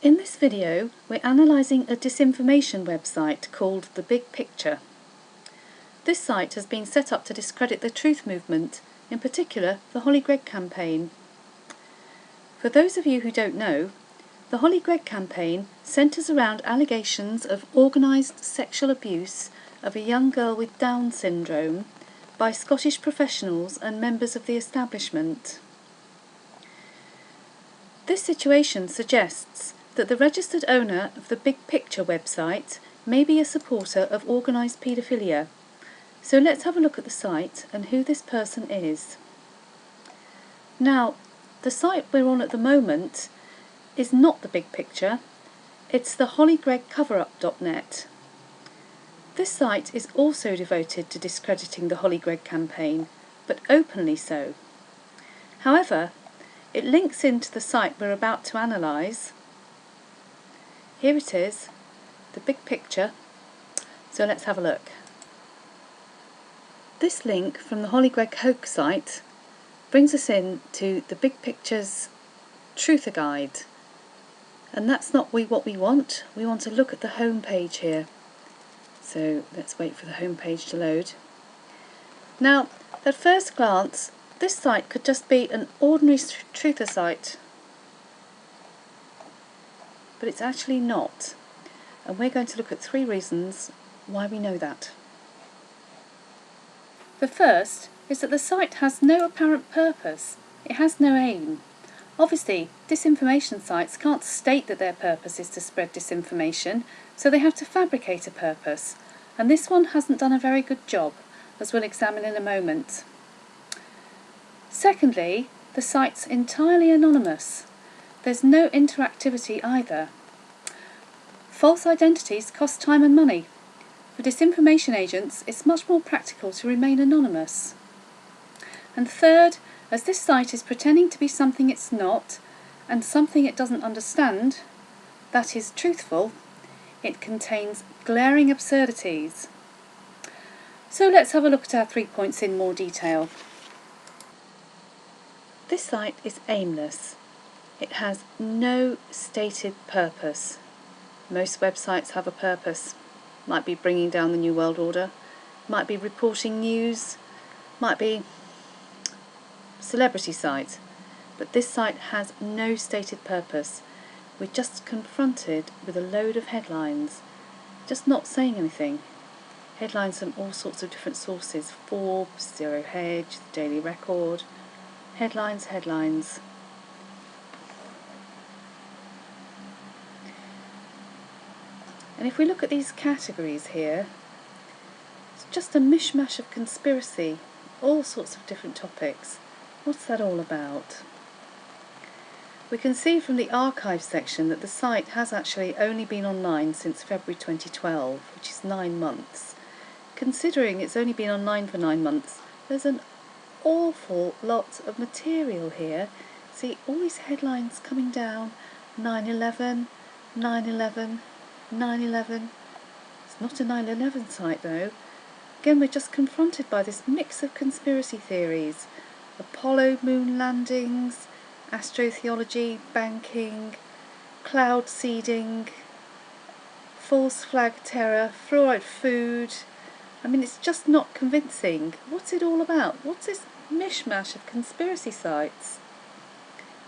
In this video, we're analysing a disinformation website called The Big Picture. This site has been set up to discredit the truth movement, in particular the Hollie Greig campaign. For those of you who don't know, the Hollie Greig campaign centres around allegations of organised sexual abuse of a young girl with Down syndrome by Scottish professionals and members of the establishment. This situation suggests that the registered owner of the Big Picture website may be a supporter of organised paedophilia. So let's have a look at the site and who this person is. Now, the site we're on at the moment is not the Big Picture, it's the HollieGreigCoverup.net. This site is also devoted to discrediting the Hollie Greig campaign, but openly so. However, it links into the site we're about to analyse. Here it is, the Big Picture, so let's have a look. This link from the Hollie Greig hoax site brings us in to the Big Picture's Truther Guide, and that's not what we want. We want to look at the home page here. So let's wait for the home page to load. Now, at first glance, this site could just be an ordinary truther site, but it's actually not. And we're going to look at 3 reasons why we know that. The first is that the site has no apparent purpose. It has no aim. Obviously, disinformation sites can't state that their purpose is to spread disinformation, so they have to fabricate a purpose. And this one hasn't done a very good job, as we'll examine in a moment. Secondly, the site's entirely anonymous. There's no interactivity either. False identities cost time and money. For disinformation agents, it's much more practical to remain anonymous. And third, as this site is pretending to be something it's not, and something it doesn't understand, that is truthful, it contains glaring absurdities. So let's have a look at our 3 points in more detail. This site is aimless. It has no stated purpose. Most websites have a purpose. Might be bringing down the New World Order, might be reporting news, might be celebrity site. But this site has no stated purpose. We're just confronted with a load of headlines, just not saying anything. Headlines from all sorts of different sources: Forbes, Zero Hedge, the Daily Record. Headlines, headlines. And if we look at these categories here, it's just a mishmash of conspiracy, all sorts of different topics. What's that all about? We can see from the archive section that the site has actually only been online since February 2012, which is 9 months. Considering it's only been online for 9 months, there's an awful lot of material here. See all these headlines coming down: 9/11, 9/11, 9/11. It's not a 9/11 site though. Again, we're just confronted by this mix of conspiracy theories: Apollo moon landings, astrotheology, banking, cloud seeding, false flag terror, fluoride food. I mean, it's just not convincing. What's it all about? What's this mishmash of conspiracy sites?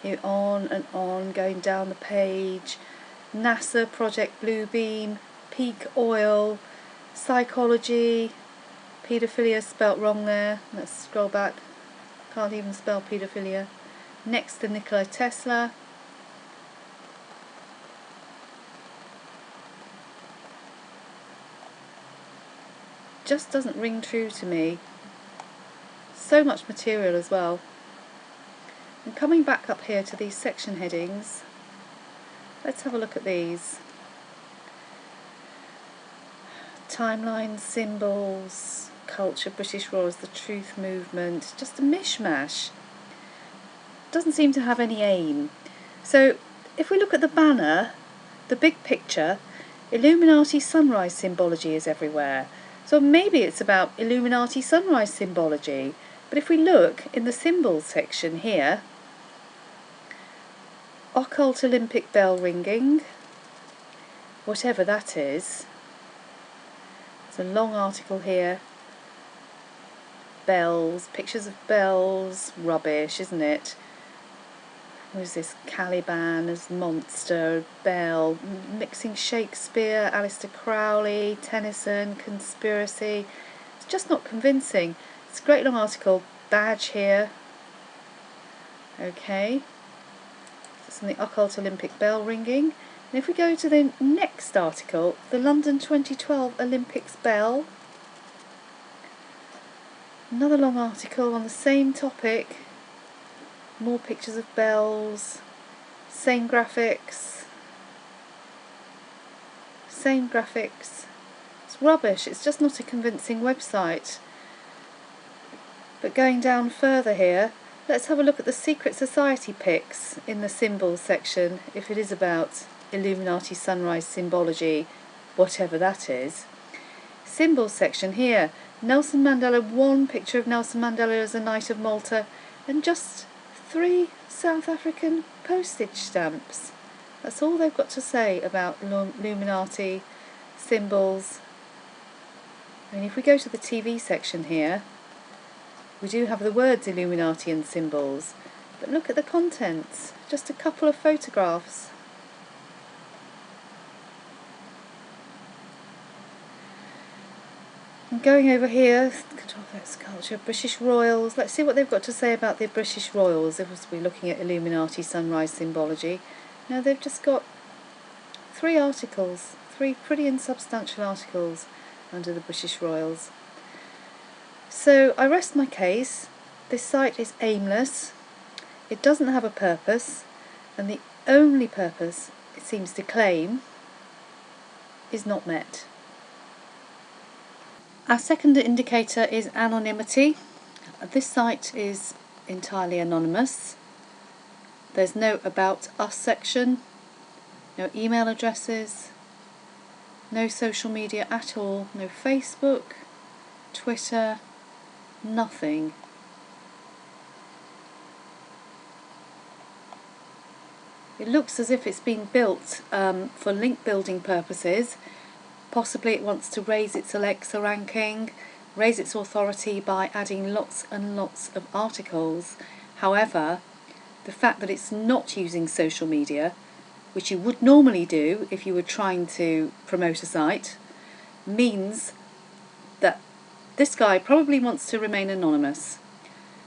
Here on and on, going down the page. NASA, Project Bluebeam, peak oil, psychology, paedophilia spelt wrong there. Let's scroll back. Can't even spell paedophilia. Next to Nikola Tesla. Just doesn't ring true to me. So much material as well. And coming back up here to these section headings, let's have a look at these. Timelines, symbols, culture, British Royals, the truth movement, just a mishmash. Doesn't seem to have any aim. So if we look at the banner, the Big Picture, Illuminati sunrise symbology is everywhere. So maybe it's about Illuminati sunrise symbology. But if we look in the symbols section here, occult Olympic bell ringing, whatever that is. There's a long article here. Bells, pictures of bells, rubbish, isn't it? Who's this? Caliban as monster, bell, mixing Shakespeare, Aleister Crowley, Tennyson, conspiracy. It's just not convincing. It's a great long article. Badge here. Okay. It's on the occult Olympic bell ringing. And if we go to the next article, the London 2012 Olympics bell. Another long article on the same topic. More pictures of bells, same graphics. It's rubbish, it's just not a convincing website. But going down further here, let's have a look at the secret society pics in the symbols section, if it is about Illuminati sunrise symbology, whatever that is. Symbols section here, Nelson Mandela, one picture of Nelson Mandela as a Knight of Malta, and just 3 South African postage stamps. That's all they've got to say about Illuminati symbols. I mean, if we go to the TV section here, we do have the words Illuminati and symbols, but look at the contents, just a couple of photographs. And going over here, control X culture, British Royals. Let's see what they've got to say about the British Royals if we're looking at Illuminati sunrise symbology. Now they've just got 3 articles, 3 pretty insubstantial articles under the British Royals. So I rest my case. This site is aimless, it doesn't have a purpose, and the only purpose it seems to claim is not met. Our second indicator is anonymity. This site is entirely anonymous. There's no About Us section, no email addresses, no social media at all, no Facebook, Twitter, nothing. It looks as if it's been built for link building purposes. Possibly it wants to raise its Alexa ranking, raise its authority by adding lots and lots of articles. However, the fact that it's not using social media, which you would normally do if you were trying to promote a site, means that this guy probably wants to remain anonymous.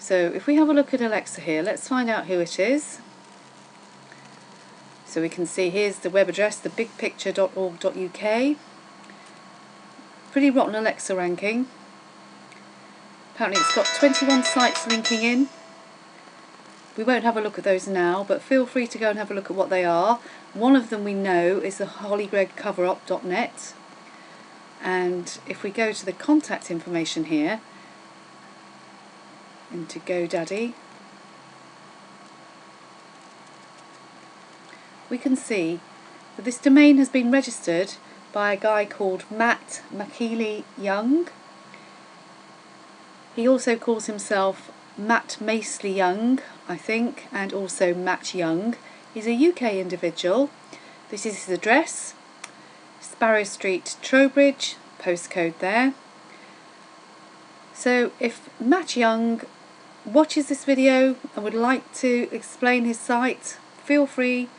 So if we have a look at Alexa here, let's find out who it is. So we can see here's the web address, thebigpicture.org.uk. Pretty rotten Alexa ranking. Apparently it's got 21 sites linking in. We won't have a look at those now, but feel free to go and have a look at what they are. One of them we know is the Hollie Greig coverup.net. And if we go to the contact information here, into GoDaddy, we can see that this domain has been registered by a guy called Matt McKeely Young. He also calls himself Matt Maceley Young, I think, and also Matt Young. He's a UK individual. This is his address, Sparrow Street, Trowbridge, postcode there. So if Matt Young watches this video and would like to explain his site, feel free,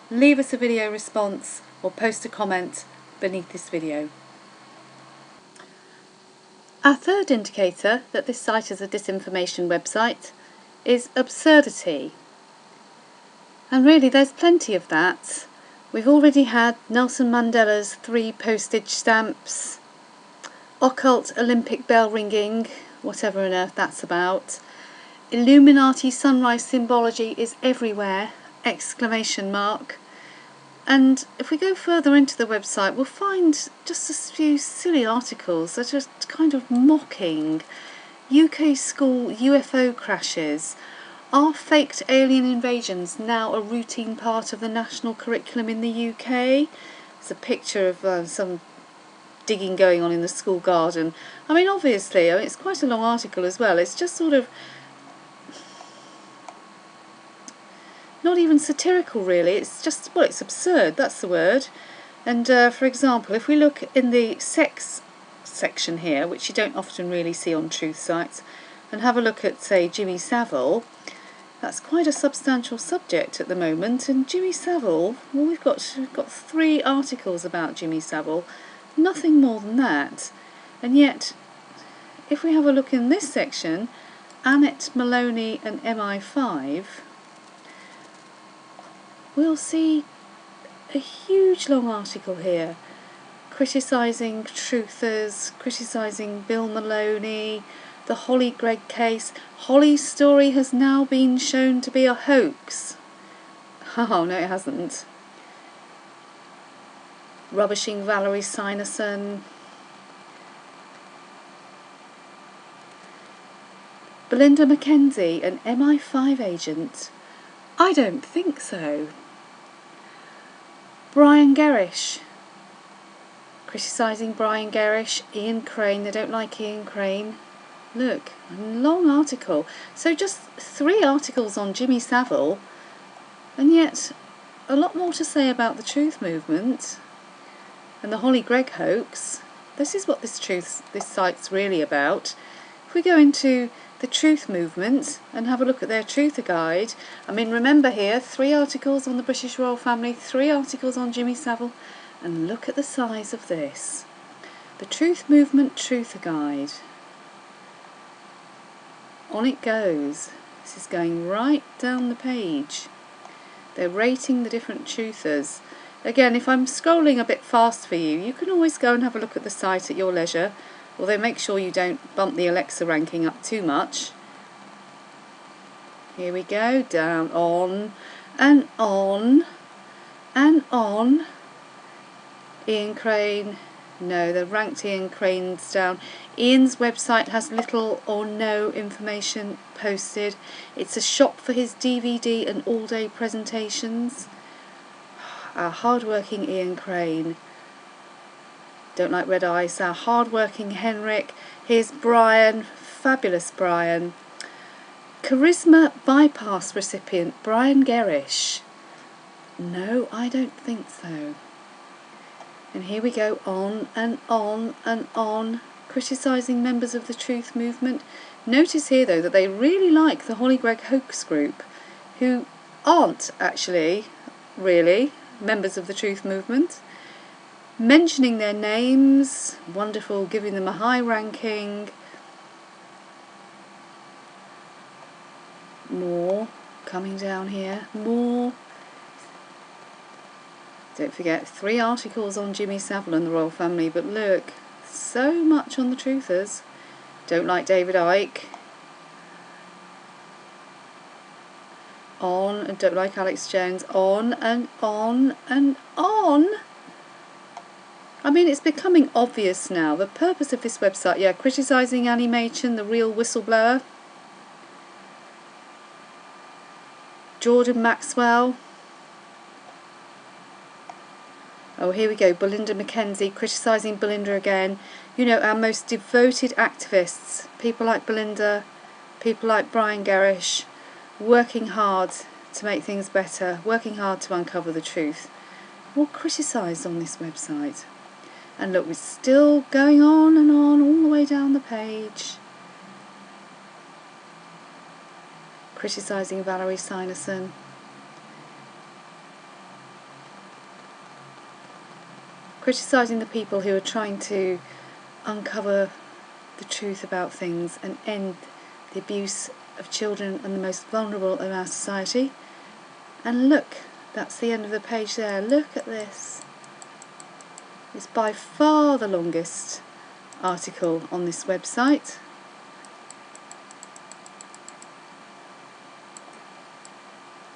leave us a video response or post a comment beneath this video. Our third indicator that this site is a disinformation website is absurdity. And really there's plenty of that. We've already had Nelson Mandela's 3 postage stamps, occult Olympic bell ringing, whatever on earth that's about. Illuminati sunrise symbology is everywhere, exclamation mark. And if we go further into the website, we'll find just a few silly articles that are kind of mocking UK school UFO crashes. Are faked alien invasions now a routine part of the national curriculum in the UK? There's a picture of some digging going on in the school garden. I mean, obviously, it's quite a long article as well. It's just sort of not even satirical really, it's just, well, it's absurd, that's the word. And for example, if we look in the sex section here, which you don't often really see on truth sites, and have a look at, say, Jimmy Savile, that's quite a substantial subject at the moment. And Jimmy Savile, well, we've got 3 articles about Jimmy Savile, nothing more than that. And yet, if we have a look in this section, Annette Maloney and MI5, we'll see a huge long article here, criticising truthers, criticising Bill Maloney, the Hollie Greig case. Hollie's story has now been shown to be a hoax. Oh, no, it hasn't. Rubbishing Valerie Sinerson. Belinda McKenzie, an MI5 agent? I don't think so. Brian Gerrish. Criticising Brian Gerrish. Ian Crane, they don't like Ian Crane. Look, a long article. So just 3 articles on Jimmy Savile, and yet a lot more to say about the truth movement and the Hollie Greig hoax. This is what this site's really about. If we go into the truth movement and have a look at their truther guide, I mean, remember here, 3 articles on the British royal family, 3 articles on Jimmy Savile, and look at the size of this. The truth movement truther guide. On it goes. This is going right down the page. They're rating the different truthers. Again, if I'm scrolling a bit fast for you, you can always go and have a look at the site at your leisure, although make sure you don't bump the Alexa ranking up too much. Here we go, down, on, and on, and on. Ian Crane. No, they've ranked Ian Crane's down. Ian's website has little or no information posted. It's a shop for his DVD and all-day presentations. Our hard-working Ian Crane. Don't like red ice. Our hard-working Henrik. Here's Brian. Fabulous Brian. Charisma bypass recipient Brian Gerrish. No, I don't think so. And here we go, on and on and on, criticising members of the truth movement. Notice here, though, that they really like the Hollie Greig hoax group, who aren't actually really members of the truth movement. Mentioning their names, wonderful, giving them a high ranking. More coming down here, more. Don't forget, 3 articles on Jimmy Savile and the royal family, but look, so much on the truthers. Don't like David Icke. On, and don't like Alex Jones. On and on and on. I mean, it's becoming obvious now. The purpose of this website, yeah, criticising Annie Machin, the real whistleblower. Jordan Maxwell. Oh, here we go, Belinda McKenzie, criticising Belinda again. You know, our most devoted activists, people like Belinda, people like Brian Gerrish, working hard to make things better, working hard to uncover the truth, all criticised on this website. And look, we're still going on and on all the way down the page. Criticising Valerie Sinerson. Criticising the people who are trying to uncover the truth about things and end the abuse of children and the most vulnerable of our society. And look, that's the end of the page there. Look at this. It's by far the longest article on this website.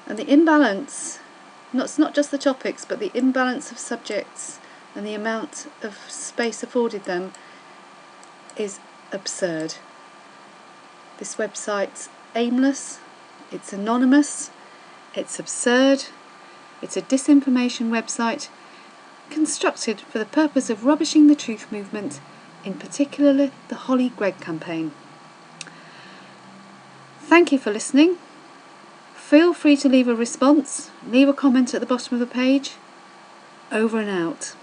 And the imbalance, it's not just the topics, but the imbalance of subjects and the amount of space afforded them is absurd. This website's aimless, it's anonymous, it's absurd, it's a disinformation website constructed for the purpose of rubbishing the truth movement, in particular the Hollie Greig campaign. Thank you for listening. Feel free to leave a response, leave a comment at the bottom of the page. Over and out.